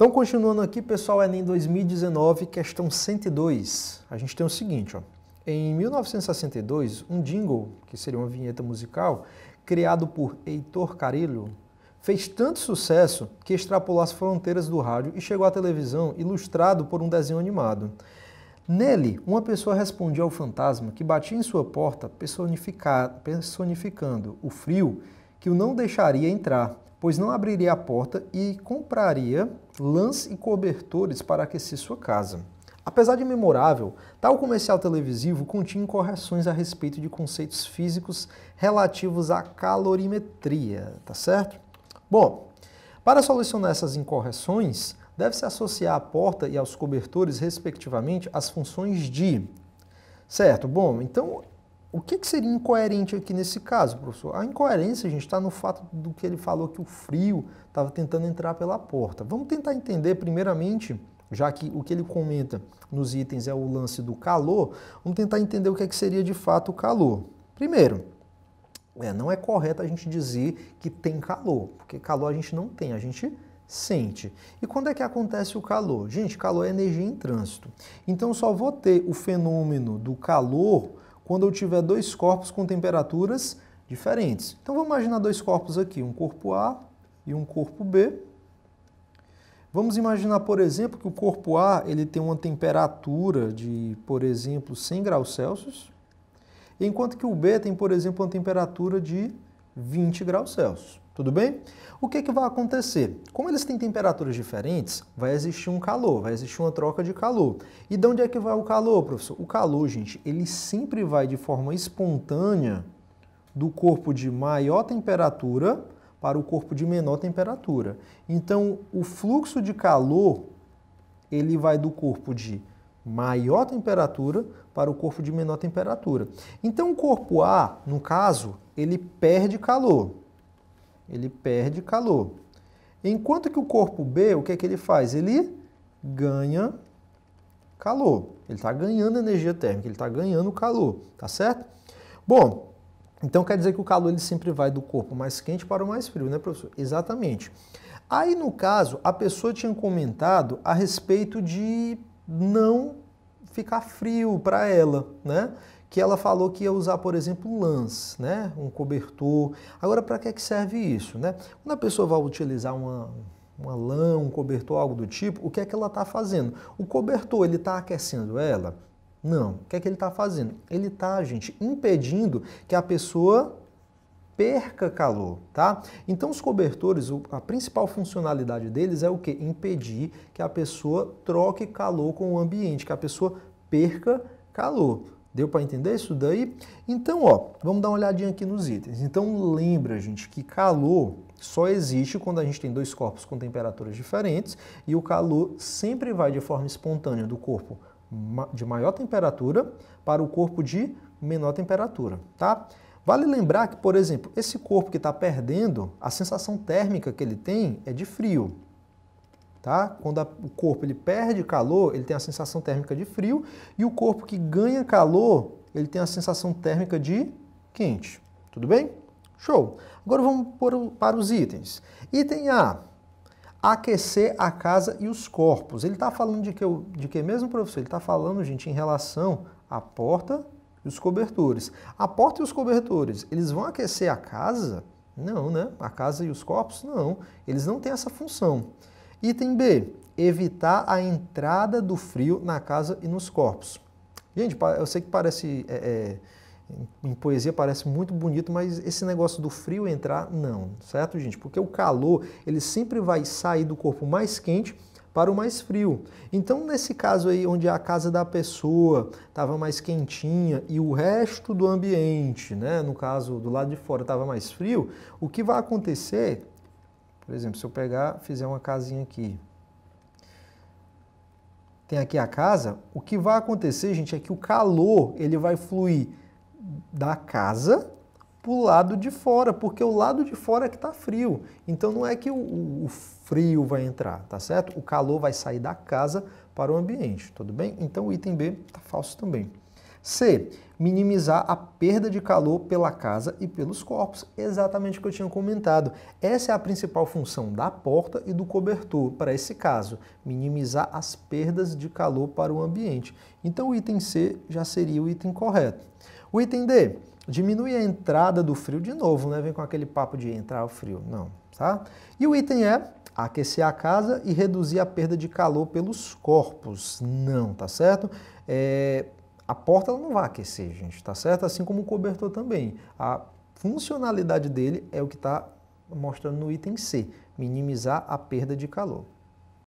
Então, continuando aqui, pessoal, Enem 2019, questão 102. A gente tem o seguinte, ó. Em 1962, um jingle, que seria uma vinheta musical, criado por Heitor Carilho, fez tanto sucesso que extrapolou as fronteiras do rádio e chegou à televisão, ilustrado por um desenho animado. Nele, uma pessoa respondia ao fantasma que batia em sua porta, personificando o frio que o não deixaria entrar, pois não abriria a porta e compraria lãs e cobertores para aquecer sua casa. Apesar de memorável, tal comercial televisivo continha incorreções a respeito de conceitos físicos relativos à calorimetria, tá certo? Bom, para solucionar essas incorreções, deve-se associar à porta e aos cobertores, respectivamente, as funções de... Certo, bom, então, o que seria incoerente aqui nesse caso, professor? A incoerência, gente, está no fato do que ele falou que o frio estava tentando entrar pela porta. Vamos tentar entender, primeiramente, já que o que ele comenta nos itens é o lance do calor, vamos tentar entender o que seria de fato o calor. Primeiro, não é correto a gente dizer que tem calor, porque calor a gente não tem, a gente sente. E quando é que acontece o calor? Gente, calor é energia em trânsito. Então eu só vou ter o fenômeno do calor quando eu tiver dois corpos com temperaturas diferentes. Então vamos imaginar dois corpos aqui, um corpo A e um corpo B. Vamos imaginar, por exemplo, que o corpo A ele tem uma temperatura de, por exemplo, 100 graus Celsius, enquanto que o B tem, por exemplo, uma temperatura de 20 graus Celsius. Tudo bem? O que vai acontecer? Como eles têm temperaturas diferentes, vai existir um calor, vai existir uma troca de calor. E de onde é que vai o calor, professor? O calor, gente, ele sempre vai de forma espontânea do corpo de maior temperatura para o corpo de menor temperatura. Então, o fluxo de calor, ele vai do corpo de maior temperatura para o corpo de menor temperatura. Então, o corpo A, no caso, ele perde calor. Ele perde calor. Enquanto que o corpo B, o que é que ele faz? Ele ganha calor. Ele está ganhando energia térmica, ele está ganhando calor, tá certo? Bom, então quer dizer que o calor ele sempre vai do corpo mais quente para o mais frio, né, professor? Exatamente. Aí, no caso, a pessoa tinha comentado a respeito de não ficar frio para ela, né? Que ela falou que ia usar, por exemplo, lãs, né? Um cobertor. Agora, para que serve isso, né? Quando a pessoa vai utilizar uma lã, um cobertor, algo do tipo, o que é que ela está fazendo? O cobertor, ele está aquecendo ela? Não. O que é que ele está fazendo? Ele está, gente, impedindo que a pessoa perca calor, tá? Então, os cobertores, a principal funcionalidade deles é o quê? Impedir que a pessoa troque calor com o ambiente, que a pessoa perca calor. Deu para entender isso daí? Então, ó, vamos dar uma olhadinha aqui nos itens. Então, lembra, gente, que calor só existe quando a gente tem dois corpos com temperaturas diferentes e o calor sempre vai de forma espontânea do corpo de maior temperatura para o corpo de menor temperatura, tá? Vale lembrar que, por exemplo, esse corpo que está perdendo, a sensação térmica que ele tem é de frio. Tá? Quando o corpo ele perde calor, ele tem a sensação térmica de frio, e o corpo que ganha calor, ele tem a sensação térmica de quente. Tudo bem? Show! Agora vamos para os itens. Item A, aquecer a casa e os corpos. Ele está falando de que mesmo, professor? Ele está falando, gente, em relação à porta e os cobertores. A porta e os cobertores, eles vão aquecer a casa? Não, né? A casa e os corpos? Não. Eles não têm essa função. Item B, evitar a entrada do frio na casa e nos corpos. Gente, eu sei que parece, em poesia parece muito bonito, mas esse negócio do frio entrar, não, certo, gente? Porque o calor, ele sempre vai sair do corpo mais quente para o mais frio. Então, nesse caso aí, onde a casa da pessoa estava mais quentinha e o resto do ambiente, né, no caso do lado de fora, estava mais frio, o que vai acontecer... Por exemplo, se eu fizer uma casinha aqui, tem aqui a casa, o que vai acontecer, gente, é que o calor ele vai fluir da casa para o lado de fora, porque o lado de fora é que está frio. Então não é que o frio vai entrar, tá certo? O calor vai sair da casa para o ambiente, tudo bem? Então o item B está falso também. C, minimizar a perda de calor pela casa e pelos corpos. Exatamente o que eu tinha comentado. Essa é a principal função da porta e do cobertor para esse caso, minimizar as perdas de calor para o ambiente. Então o item C já seria o item correto. O item D, diminui a entrada do frio de novo, né? Vem com aquele papo de entrar o frio, não, tá? E o item E, aquecer a casa e reduzir a perda de calor pelos corpos. Não, tá certo? A porta ela não vai aquecer, gente, tá certo? Assim como o cobertor também. A funcionalidade dele é o que está mostrando no item C, minimizar a perda de calor.